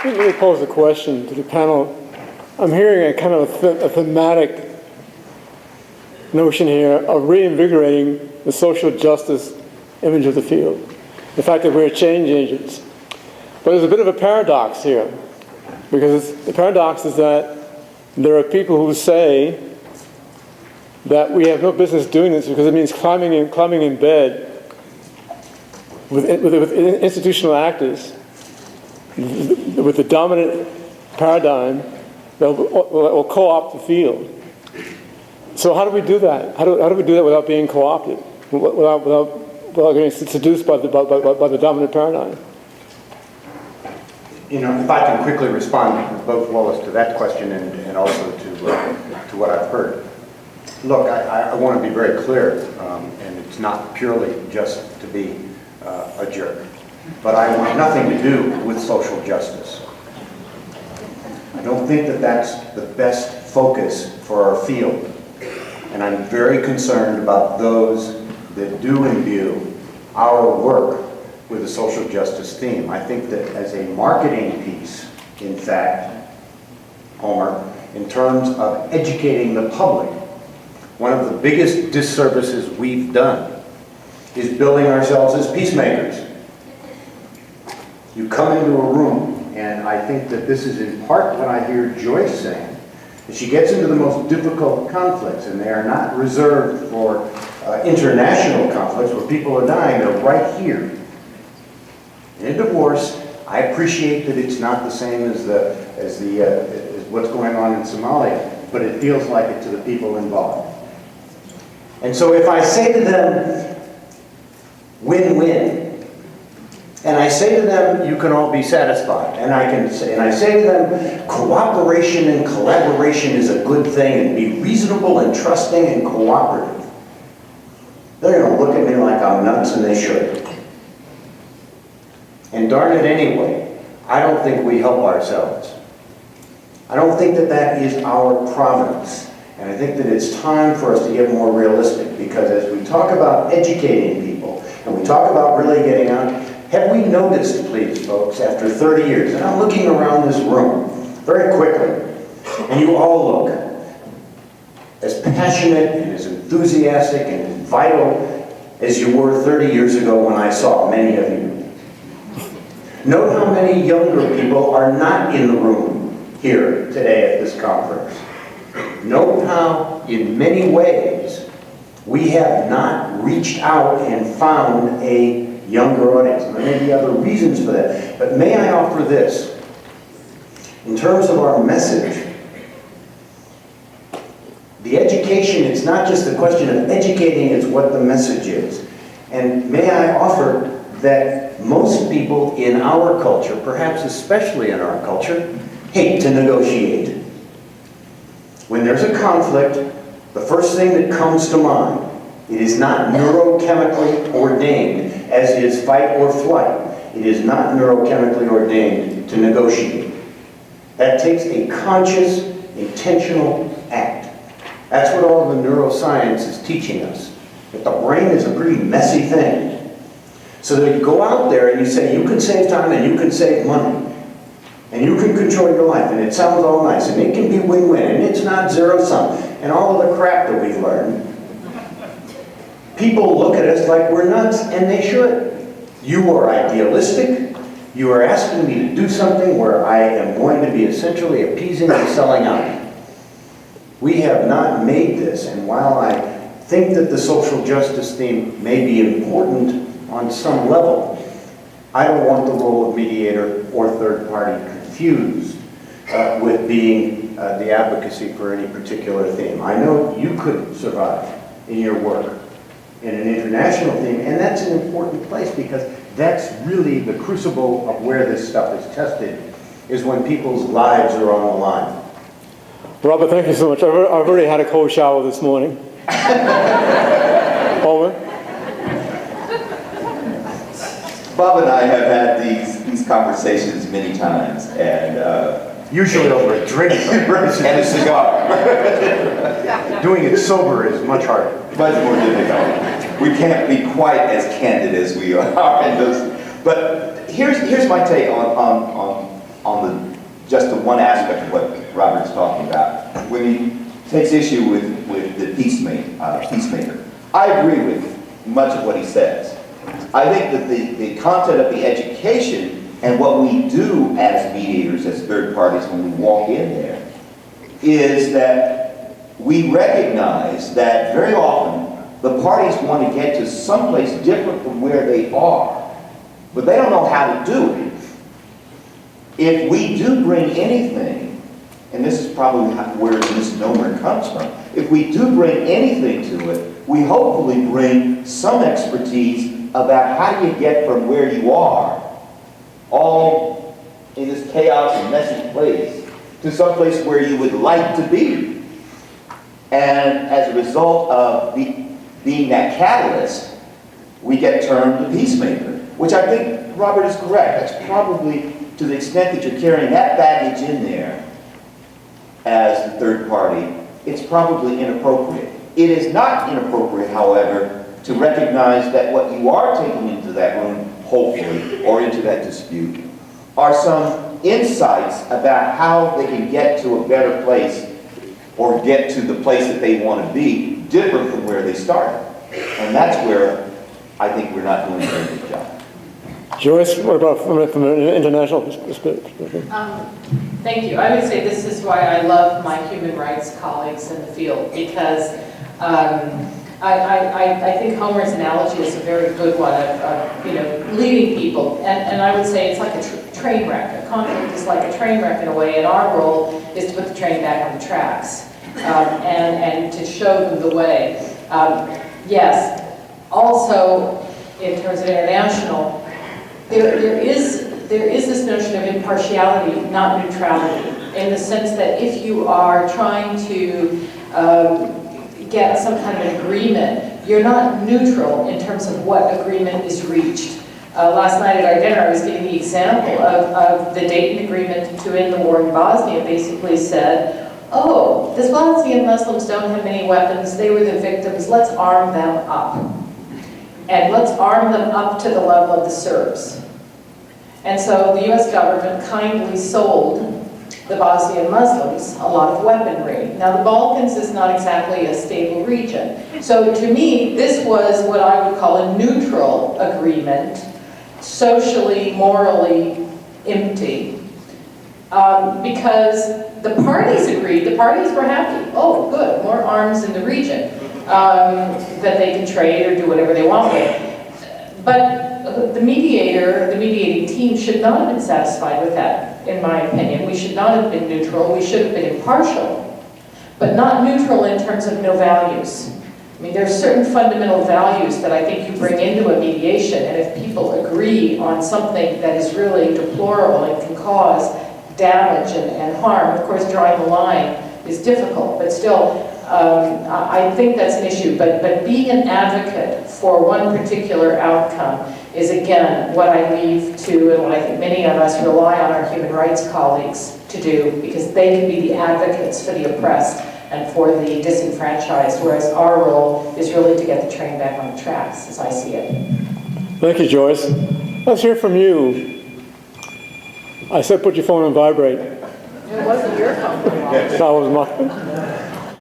S2: Let me pose a question to the panel. I'm hearing a kind of a thematic notion here of reinvigorating the social justice image of the field. The fact that we're change agents. But there's a bit of a paradox here. Because the paradox is that there are people who say that we have no business doing this because it means climbing in bed with institutional actors, with the dominant paradigm that will co-opt the field. So how do we do that? How do we do that without being co-opted, without getting seduced by the dominant paradigm?
S3: You know, if I can quickly respond, both Wallace, to that question and also to what I've heard. Look, I want to be very clear, and it's not purely just to be a jerk, but I want nothing to do with social justice. I don't think that that's the best focus for our field, and I'm very concerned about those that do imbue our work with a social justice theme. I think that as a marketing piece, in fact, Homer, in terms of educating the public, one of the biggest disservices we've done is building ourselves as peacemakers. You come into a room, and I think that this is in part what I hear Joyce saying, that she gets into the most difficult conflicts, and they are not reserved for international conflicts where people are dying. They're right here. In a divorce, I appreciate that it's not the same as what's going on in Somalia, but it feels like it to the people involved. And so if I say to them, win-win, and I say to them, you can all be satisfied, and I say to them, cooperation and collaboration is a good thing, and be reasonable and trusting and cooperative, they're going to look at me like I'm nuts, and they should. And darn it anyway, I don't think we help ourselves. I don't think that that is our providence. And I think that it's time for us to get more realistic, because as we talk about educating people, and we talk about really getting out, have we noticed, please, folks, after 30 years, and I'm looking around this room very quickly, and you all look as passionate and as enthusiastic and as vital as you were 30 years ago when I saw many of you. Note how many younger people are not in the room here today at this conference. Note how, in many ways, we have not reached out and found a younger audience. And there may be other reasons for that. But may I offer this? In terms of our message, the education, it's not just a question of educating, it's what the message is. And may I offer that most people in our culture, perhaps especially in our culture, hate to negotiate. When there's a conflict, the first thing that comes to mind, it is not neurochemically ordained, as is fight or flight. It is not neurochemically ordained to negotiate. That takes a conscious, intentional act. That's what all the neuroscience is teaching us. That the brain is a pretty messy thing. So that you go out there and you say, you can save time and you can save money. And you can control your life, and it sounds all nice, and it can be win-win, and it's not zero-sum, and all of the crap that we've learned. People look at us like we're nuts, and they should. You are idealistic. You are asking me to do something where I am going to be essentially appeasing and selling out. We have not made this, and while I think that the social justice theme may be important on some level, I don't want the role of mediator or third party confused with being the advocacy for any particular theme. I know you could survive in your work in an international theme, and that's an important place because that's really the crucible of where this stuff is tested, is when people's lives are on the line.
S2: Robert, thank you so much. I've already had a cold shower this morning. Over.
S5: Bob and I have had these conversations many times, and
S3: Usually over a drink.
S5: and a cigar.
S3: Doing it sober is much harder.
S5: Much more difficult. We can't be quite as candid as we are in those. But here's my take on just the one aspect of what Robert's talking about when he takes issue with the peacemaker. I agree with much of what he says. I think that the content of the education And what we do as mediators, as third parties, when we walk in there, is that we recognize that very often the parties want to get to someplace different from where they are, but they don't know how to do it. If we do bring anything, and this is probably where the misnomer comes from, if we do bring anything to it, we hopefully bring some expertise about how do you get from where you are, all in this chaos and messy place, to someplace where you would like to be. And as a result of being that catalyst, we get termed a peacemaker, which I think Robert is correct. That's probably, to the extent that you're carrying that baggage in there as the third party, it's probably inappropriate. It is not inappropriate, however, to recognize that what you are taking into that room, hopefully, or into that dispute, are some insights about how they can get to a better place or get to the place that they want to be, different from where they started. And that's where I think we're not doing a very good job.
S2: Joyce, what about from an international perspective?
S4: Thank you. I would say this is why I love my human rights colleagues in the field, because I think Homer's analogy is a very good one of leading people. And I would say it's like a train wreck. A conflict is like a train wreck in a way, and our role is to put the train back on the tracks and to show them the way. Yes, also in terms of international, there is this notion of impartiality, not neutrality, in the sense that if you are trying to get some kind of an agreement, you're not neutral in terms of what agreement is reached. Last night at our dinner, I was giving the example of the Dayton Agreement to end the war in Bosnia. Basically said, oh, the Bosnian Muslims don't have many weapons, they were the victims, let's arm them up. And let's arm them up to the level of the Serbs. And so the US government kindly sold the Bosnian Muslims a lot of weaponry. Now the Balkans is not exactly a stable region. So to me, this was what I would call a neutral agreement, socially, morally empty. Because the parties agreed, the parties were happy. Oh, good, more arms in the region that they can trade or do whatever they want with. But the mediator, the mediating team should not have been satisfied with that, in my opinion. We should not have been neutral, we should have been impartial, but not neutral in terms of no values. I mean, there are certain fundamental values that I think you bring into a mediation, and if people agree on something that is really deplorable and can cause damage and harm, of course drawing the line is difficult, but still, I think that's an issue. But being an advocate for one particular outcome is, again, what I leave to, and what I think many of us rely on our human rights colleagues to do, because they can be the advocates for the oppressed and for the disenfranchised, whereas our role is really to get the train back on the tracks, as I see it.
S2: Thank you, Joyce. Let's hear from you. I said put your phone on vibrate.
S4: It wasn't your phone.
S2: That was mine.